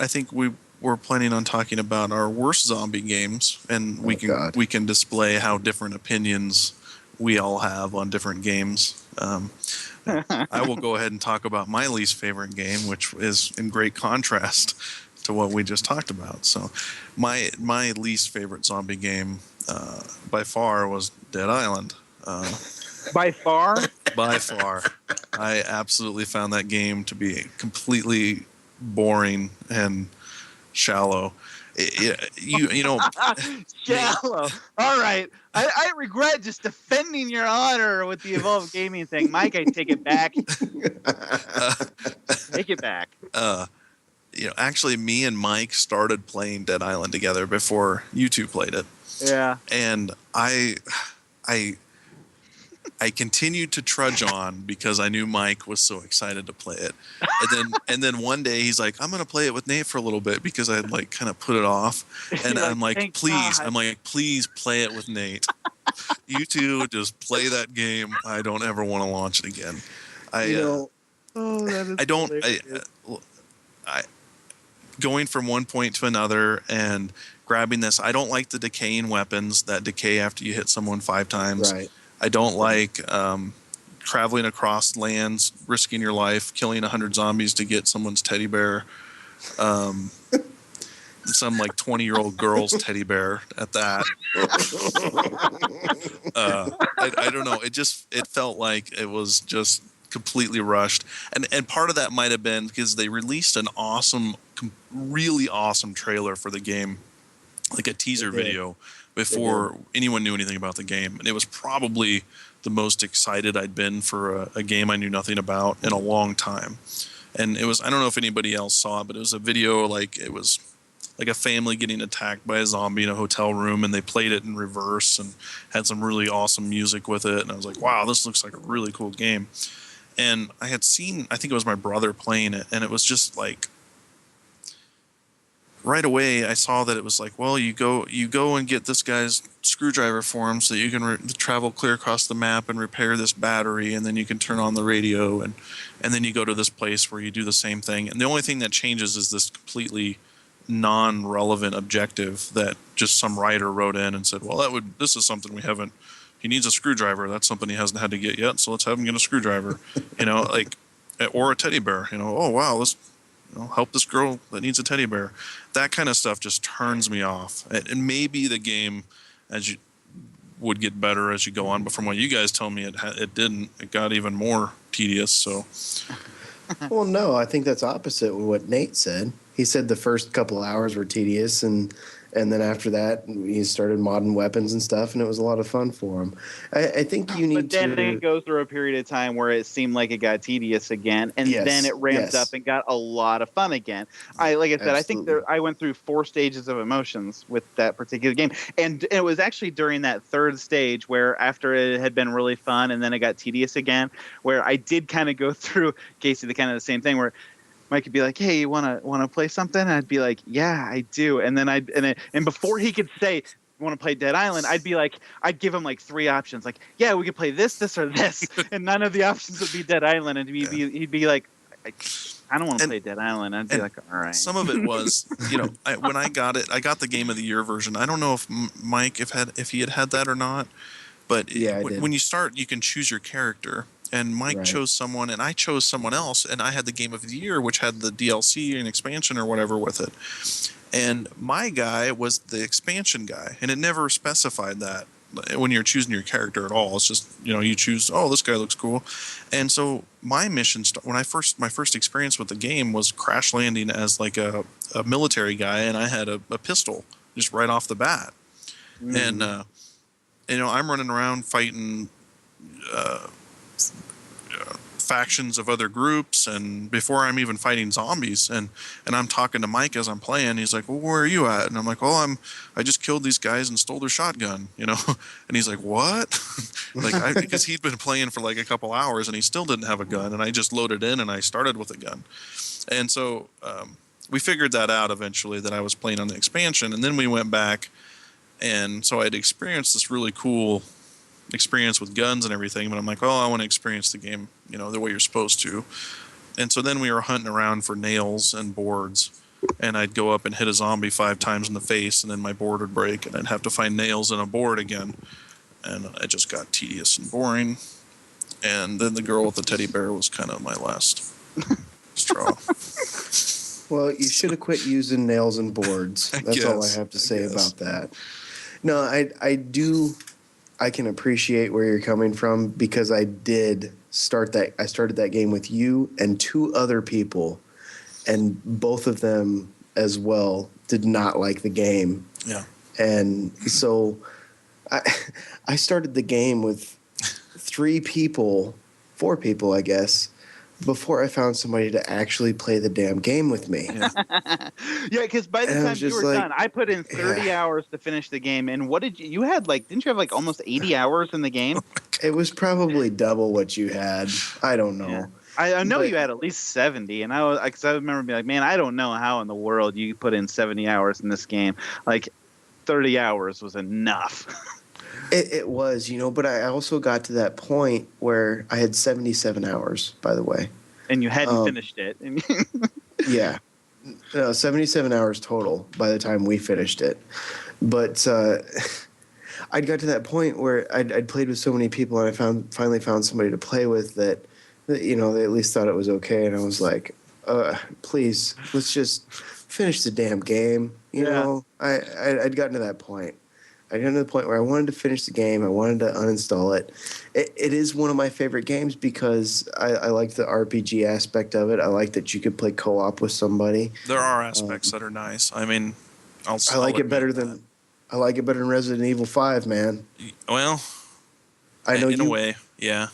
I think we were planning on talking about our worst zombie games, and we can display how different opinions we all have on different games. I will go ahead and talk about my least favorite game, which is in great contrast to what we just talked about. So, my least favorite zombie game by far was Dead Island. By far? By far. I absolutely found that game to be completely boring and shallow. You know, Shallow. All right. I regret just defending your honor with the Evolve Gaming thing. Mike, I take it back. Take it back. Actually, me and Mike started playing Dead Island together before you two played it. Yeah. And I continued to trudge on because I knew Mike was so excited to play it. And then one day he's like, I'm going to play it with Nate for a little bit because I had like kind of put it off. And I'm like, please play it with Nate. You two just play that game. I don't ever want to launch it again. Going from one point to another and grabbing this, I don't like the decaying weapons that decay after you hit someone 5 times. Right. I don't like traveling across lands, risking your life, killing 100 zombies to get someone's teddy bear. Some like 20-year-old girl's teddy bear at that. I don't know. It felt like it was just completely rushed. And part of that might have been because they released an really awesome trailer for the game, like a teaser video before anyone knew anything about the game. And it was probably the most excited I'd been for a game I knew nothing about in a long time. And it was, I don't know if anybody else saw it, but it was a video like it was like a family getting attacked by a zombie in a hotel room, and they played it in reverse and had some really awesome music with it. And I was like, wow, this looks like a really cool game. And I had seen, I think it was my brother playing it, and it was just like, right away, I saw that it was like, well, you go and get this guy's screwdriver for him so that you can travel clear across the map and repair this battery, and then you can turn on the radio, and then you go to this place where you do the same thing. And the only thing that changes is this completely non-relevant objective that just some writer wrote in and said, well, this is something we haven't. He needs a screwdriver. That's something he hasn't had to get yet, so let's have him get a screwdriver, or a teddy bear. Oh wow, let's help this girl that needs a teddy bear. That kind of stuff just turns me off. And maybe the game would get better as you go on, but from what you guys tell me, it didn't. It got even more tedious. So, well, no, I think that's opposite of what Nate said. He said the first couple of hours were tedious, and then after that, he started modding weapons and stuff, and it was a lot of fun for him. I think you need to... But then it goes through a period of time where it seemed like it got tedious again, and then it ramped up and got a lot of fun again. Like I said, I think I went through 4 stages of emotions with that particular game. And it was actually during that 3rd stage where after it had been really fun and then it got tedious again, where I did kind of go through, Casey, the kind of the same thing where Mike could be like, "Hey, you wanna play something?" And I'd be like, "Yeah, I do." And then and before he could say, "You want to play Dead Island?" I'd give him like 3 options, like, "Yeah, we could play this, or this," and none of the options would be Dead Island. And he'd be like, "I don't want to play Dead Island." I'd be like, "All right." Some of it was, when I got it, I got the Game of the Year version. I don't know if Mike if he had that or not, but when you start, you can choose your character. And Mike chose someone, and I chose someone else, and I had the Game of the Year, which had the DLC and expansion or whatever with it. And my guy was the expansion guy, and it never specified that when you're choosing your character at all. It's just, you choose, oh, this guy looks cool. And so my mission, my first experience with the game was crash landing as like a military guy, and I had a pistol just right off the bat. And, I'm running around fighting factions of other groups, and before I'm even fighting zombies, and I'm talking to Mike as I'm playing. He's like, "Well, where are you at?" And I'm like, "Oh, I just killed these guys and stole their shotgun," And he's like, "What?" Because he'd been playing for like a couple hours and he still didn't have a gun, and I just loaded in and I started with a gun. And so we figured that out eventually, that I was playing on the expansion, and then we went back, and so I'd experienced this really cool experience with guns and everything, but I'm like, I want to experience the game, the way you're supposed to. And so then we were hunting around for nails and boards, and I'd go up and hit a zombie 5 times in the face, and then my board would break, and I'd have to find nails in a board again, and it just got tedious and boring. And then the girl with the teddy bear was kind of my last straw. Well, you should have quit using nails and boards. That's all I have to say about that. No, I can appreciate where you're coming from, because I did start that. I started that game with you and 2 other people, and both of them as well did not like the game. Yeah. And so I started the game with 4 people, I guess, before I found somebody to actually play the damn game with me. Yeah, because by the time you were done, I put in 30 hours to finish the game. And what did you had didn't you have almost 80 hours in the game? It was probably double what you had. I don't know. Yeah. I know you had at least 70, and I remember being like, man, I don't know how in the world you put in 70 hours in this game. 30 hours was enough. It was, but I also got to that point where I had 77 hours, by the way. And you hadn't finished it. Yeah. 77 hours total by the time we finished it. But I'd got to that point where I'd played with so many people, and I finally found somebody to play with that, they at least thought it was okay. And I was like, please, let's just finish the damn game. I'd gotten to that point. I got to the point where I wanted to finish the game. I wanted to uninstall it. It is one of my favorite games because I like the RPG aspect of it. I like that you could play co-op with somebody. There are aspects that are nice. I mean, I like it better than Resident Evil 5, man. Well, I know in a way, yeah.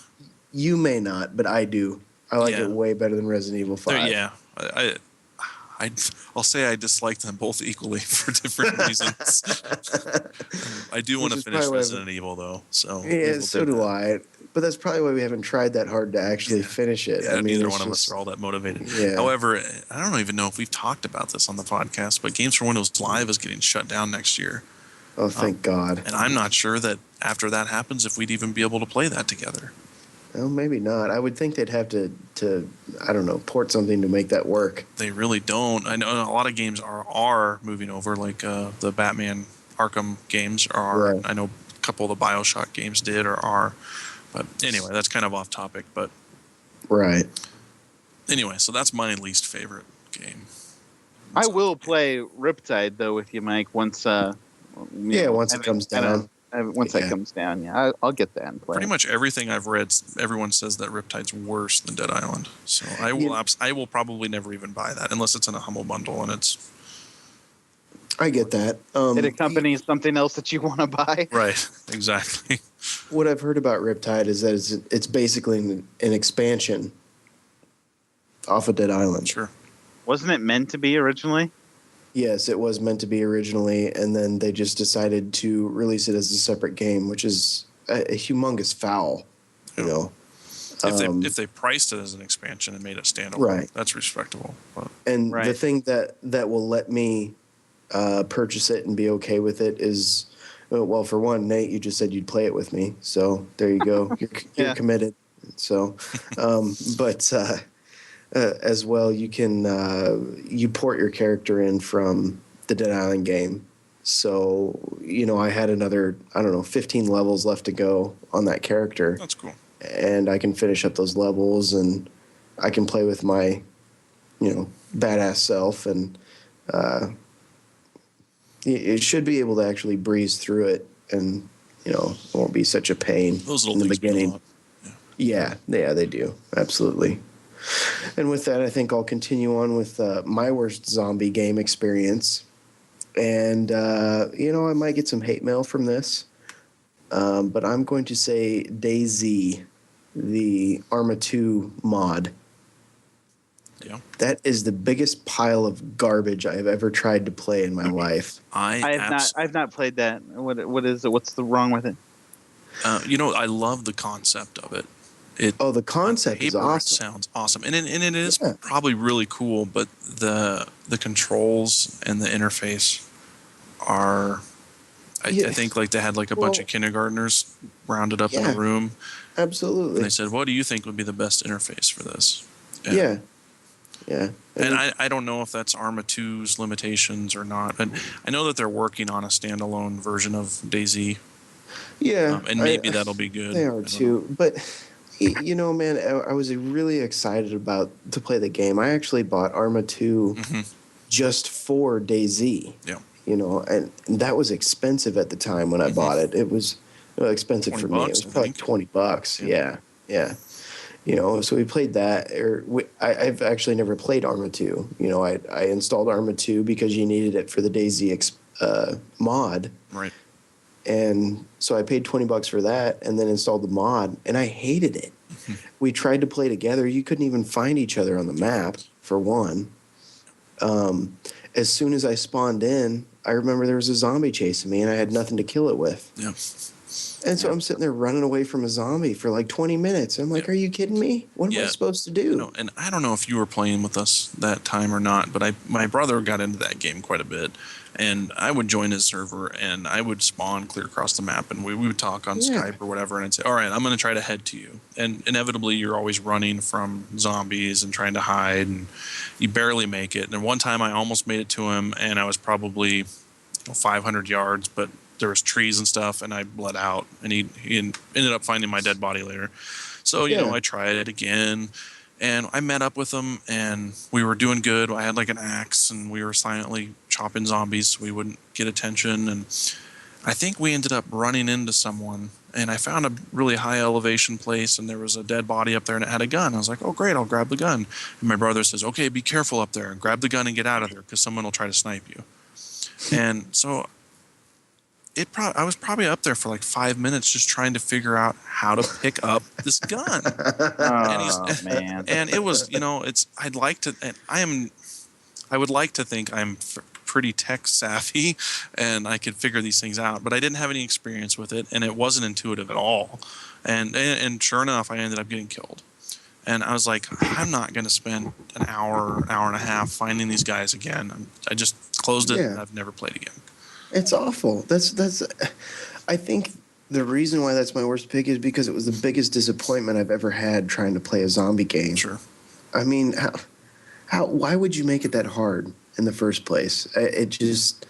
You may not, but I do. I like it way better than Resident Evil 5. Yeah, I'll say I dislike them both equally for different reasons. I do want to finish Resident Evil, though. So yeah, so do I. But that's probably why we haven't tried that hard to actually finish it. Yeah, I mean, neither one of us are all that motivated. Yeah. However, I don't even know if we've talked about this on the podcast, but Games for Windows Live is getting shut down next year. Oh, thank God. And I'm not sure that after that happens, if we'd even be able to play that together. Well, maybe not. I would think they'd have to I don't know, port something to make that work. They really don't. I know a lot of games are moving over, like the Batman Arkham games are. Right. I know a couple of the BioShock games did or are. But anyway, that's kind of off topic. But right. Anyway, so that's my least favorite game. I will play Riptide though with you, Mike. Once once it comes down. Once that comes down, I'll get that and play. Pretty much everything I've read, everyone says that Riptide's worse than Dead Island. So I will probably never even buy that unless it's in a Humble Bundle and it's. I get that. It accompanies something else that you want to buy. Right. Exactly. What I've heard about Riptide is that it's basically an expansion off of Dead Island. Sure. Wasn't it meant to be originally? Yes, it was meant to be originally, and then they just decided to release it as a separate game, which is a humongous foul, If they priced it as an expansion and made it standalone, right, that's respectable. But. And the thing that will let me purchase it and be okay with it is, well, for one, Nate, you just said you'd play it with me, so there you go. You're committed. So, but. As well, you can you port your character in from the Dead Island game. So, I had another, 15 levels left to go on that character. That's cool. And I can finish up those levels, and I can play with my, badass self, and it should be able to actually breeze through it, and, it won't be such a pain in the beginning. Yeah, they do. Absolutely. And with that, I think I'll continue on with my worst zombie game experience. And, I might get some hate mail from this. But I'm going to say DayZ, the Arma 2 mod. Yeah. That is the biggest pile of garbage I have ever tried to play in my life. I've not played that. What is it? What's the wrong with it? I love the concept of it. The concept is awesome. It sounds awesome, and it is probably really cool. But the controls and the interface are, I think, they had a bunch of kindergartners rounded up in a room. Absolutely. And they said, "What do you think would be the best interface for this?" Yeah. And I don't know if that's Arma 2's limitations or not, but I know that they're working on a standalone version of DayZ. Yeah, and maybe that'll be good. They are too, but you know, man, I was really excited to play the game. I actually bought Arma 2 just for DayZ. Yeah. You know, and that was expensive at the time when I bought it. It was expensive for me. It was probably $20. Yeah. You know, so we played that. I've actually never played Arma 2. You know, I installed Arma 2 because you needed it for the DayZ mod. Right. And so I paid $20 for that and then installed the mod, and I hated it. We tried to play together. You couldn't even find each other on the map, for one. As soon as I spawned in, I remember there was a zombie chasing me, and I had nothing to kill it with. Yeah. And so I'm sitting there running away from a zombie for like 20 minutes. I'm like, are you kidding me? What am I supposed to do? You know, and I don't know if you were playing with us that time or not, but my brother got into that game quite a bit. And I would join his server, and I would spawn clear across the map, and we would talk on Skype or whatever, and I'd say, all right, I'm going to try to head to you. And inevitably, you're always running from zombies and trying to hide, and you barely make it. And one time, I almost made it to him, and I was probably 500 yards, but there was trees and stuff, and I bled out, and he ended up finding my dead body later. So, you know, I tried it again. And I met up with him, and we were doing good. I had like an axe, and we were silently chopping zombies so we wouldn't get attention. And I think we ended up running into someone, and I found a really high elevation place, and there was a dead body up there, and it had a gun. I was like, oh, great, I'll grab the gun. And my brother says, okay, be careful up there, and grab the gun and get out of there because someone will try to snipe you. And so I was probably up there for like 5 minutes just trying to figure out how to pick up this gun. Man. And it was, you know, I would like to think I'm pretty tech savvy and I could figure these things out, but I didn't have any experience with it, and it wasn't intuitive at all. And sure enough, I ended up getting killed. And I was like, I'm not going to spend an hour and a half finding these guys again. I just closed it, and I've never played again. It's awful. I think the reason why that's my worst pick is because it was the biggest disappointment I've ever had trying to play a zombie game. Sure. I mean, why would you make it that hard in the first place? It just,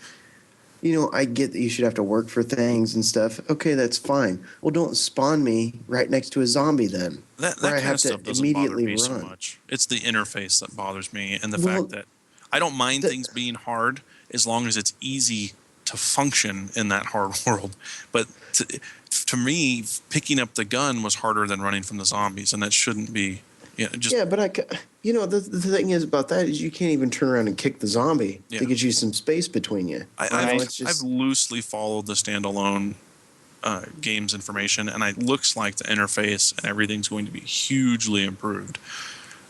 you know, I get that you should have to work for things and stuff. Okay, that's fine. Well, don't spawn me right next to a zombie then. That kind of stuff doesn't bother me so much. It's the interface that bothers me, and the fact that I don't mind things being hard as long as it's easy to function in that hard world. But to me, picking up the gun was harder than running from the zombies, and that shouldn't be. But you know, the thing is about that is you can't even turn around and kick the zombie to get you some space between you. I've loosely followed the standalone games information, and it looks like the interface and everything's going to be hugely improved.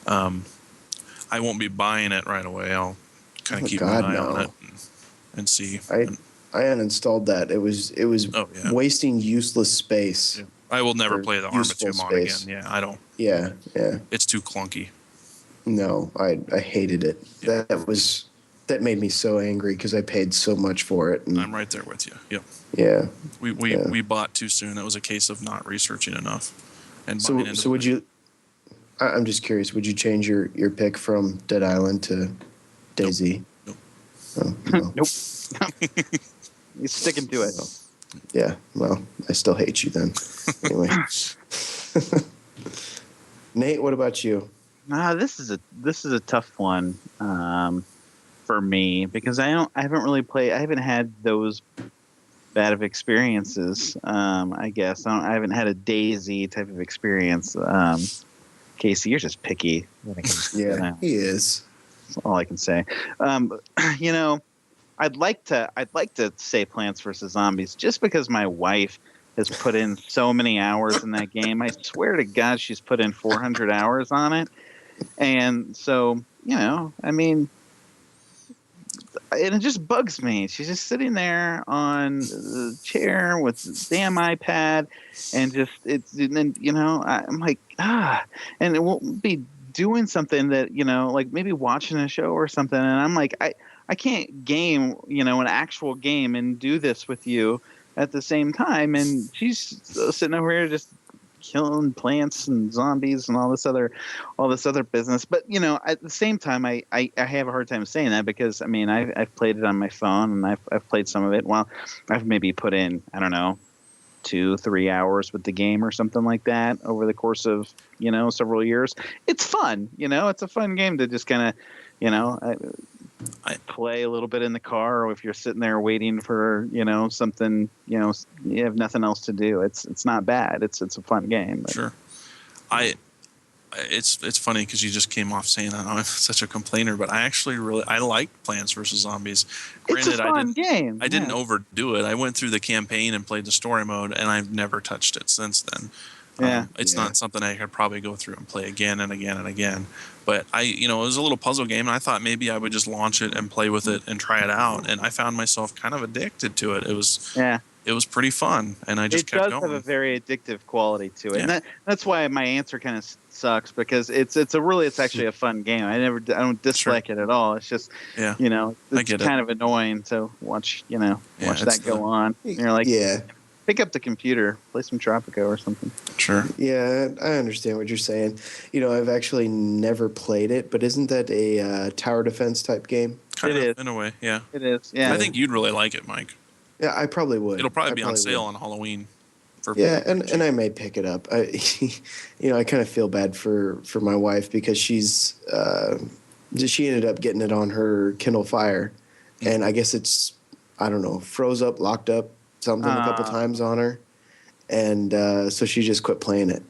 I won't be buying it right away. I'll kind of keep an eye on it and see. I uninstalled that. It was wasting useless space. Yeah. I will never play the Arma 2 mod again. Yeah, I don't. Yeah. It's too clunky. No, I hated it. Yeah. That made me so angry because I paid so much for it. And I'm right there with you. Yep. Yeah. We bought too soon. It was a case of not researching enough. And so would you? I'm just curious. Would you change your pick from Dead Island to DayZ? Nope. Oh, no. Nope. You're sticking to it. Yeah, well, I still hate you then. Anyway. Nate, what about you? This is a tough one for me because I haven't had those bad of experiences. I guess I haven't had a DayZ type of experience. Casey, you're just picky. Yeah, he is. That's all I can say. You know, I'd like to say Plants vs. Zombies just because my wife has put in so many hours in that game. I swear to God, she's put in 400 hours on it. And so, you know, I mean, and it just bugs me. She's just sitting there on the chair with the damn iPad and then, you know, I'm like, and it won't be doing something that, you know, like maybe watching a show or something. And I'm like, I can't game, you know, an actual game and do this with you at the same time. And she's sitting over here just killing plants and zombies and all this other business. But at the same time, I have a hard time saying that because I mean I've played it on my phone and I've played some of it. Well, I've maybe put in, I don't know, 2-3 hours with the game or something like that over the course of several years. It's fun. It's a fun game to just kind of I play a little bit in the car, or if you're sitting there waiting for something, you have nothing else to do. It's not bad. It's a fun game. But. Sure. It's funny because you just came off saying I'm such a complainer, but I actually I liked Plants vs. Zombies. Granted, it's a fun game. I didn't overdo it. I went through the campaign and played the story mode, and I've never touched it since then. It's not something I could probably go through and play again and again and again. But it was a little puzzle game, and I thought maybe I would just launch it and play with it and try it out. And I found myself kind of addicted to it. It was pretty fun, and I just kept going. It does have a very addictive quality to it, and that's why my answer kind of sucks because it's actually a fun game. I don't dislike it at all. It's just it's kind of annoying to watch watch that go on. And you're like, pick up the computer, play some Tropico or something. Sure. Yeah, I understand what you're saying. I've actually never played it, but isn't that a tower defense type game? Kind of, in a way, yeah. It is, yeah. I think you'd really like it, Mike. Yeah, I probably would. It'll probably be on sale on Halloween. And I may pick it up. I kind of feel bad for my wife because she ended up getting it on her Kindle Fire, and I guess it's, I don't know, froze up, locked up, something a couple times on her, and so she just quit playing it.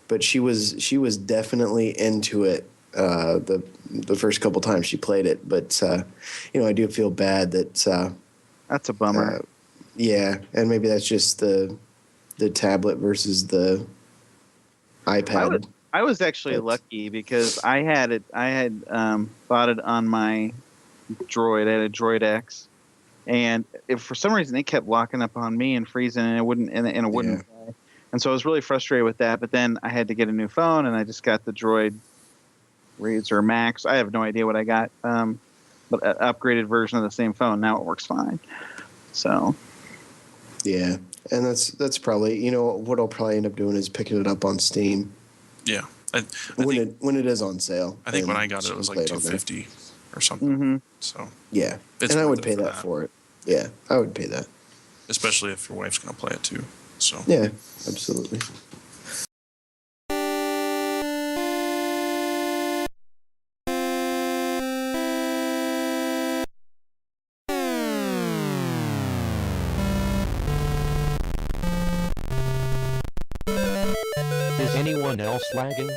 But she was definitely into it the first couple times she played it. But I do feel bad that that's a bummer. Yeah, and maybe that's just the tablet versus the iPad. I was actually lucky because I had bought it on my Droid. I had a Droid X. And if for some reason it kept locking up on me and freezing, and it wouldn't play. And so I was really frustrated with that. But then I had to get a new phone, and I just got the Droid Razr Max. I have no idea what I got, but an upgraded version of the same phone. Now it works fine. So, yeah, and that's probably what I'll probably end up doing is picking it up on Steam. Yeah, when it is on sale. I think when I got it was like $250 or something. Mm-hmm. So yeah, and I would pay that for it. Yeah, I would pay that. Especially if your wife's going to play it too. So yeah, absolutely. Is anyone else lagging?